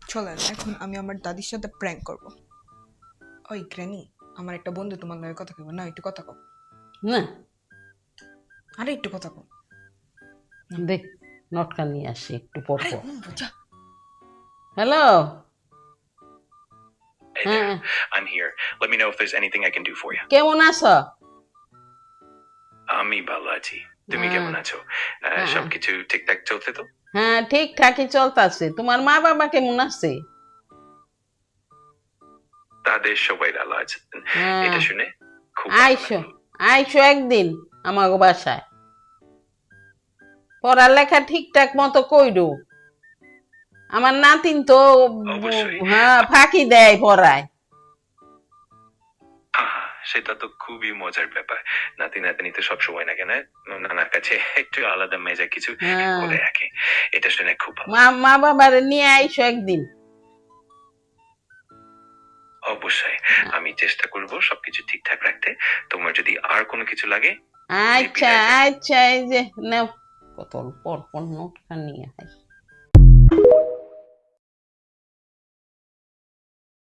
চলেন এখন আমি আমার দাদির সাথে প্র্যাঙ্ক করব। ওই গ্র্যানি, আমার একটা বন্ধু তোমার লগে কথা কইব না, একটু কথা কও। না আরে একটু কথা কও। দেখ নটকা নিয়ে আসি একটু পর আরে পর। বুঝা। হ্যালো। Hey হ্যাঁ there, I'm here. Let me know if there's anything I can do for you. কেমন আছো? আমি ভালো আছি। তুমি হ্যাঁ, কেমন আছো? হ্যাঁ, সবকিছু ঠিকঠাক চলছে তো? হ্যাঁ ঠিকঠাকই চলতেছে। তোমার মা বাবা কেমন আছে? তাদের সবাই ভালো আছে। হ্যাঁ এটা শুনে খুব ভালো আইসো লাগলো। আইসো একদিন আমার বাসায়। পড়ালেখা ঠিকঠাক মতো কইরো। আমার নাতিন তো অবশ্যই। হ্যাঁ ফাঁকি দেয় পড়ায়। আহা, সেটা তো খুবই মজার ব্যাপার। নাতি নাতনি তো সব সময় নাকি না নানার কাছে একটু আলাদা মেজা কিছু হ্যাঁ করে রাখে। এটা শুনে খুব ভালো মা লাগলো। মা বাবারে নিয়ে আইসো একদিন। অবশ্যই আমি চেষ্টা করব সবকিছু ঠিকঠাক রাখতে। তোমার যদি আর কোনো কিছু লাগে আমি আচ্ছা বিদায় জানাই। আচ্ছা এই যে নাও কত পর পর নোটটা নিয়ে আয়।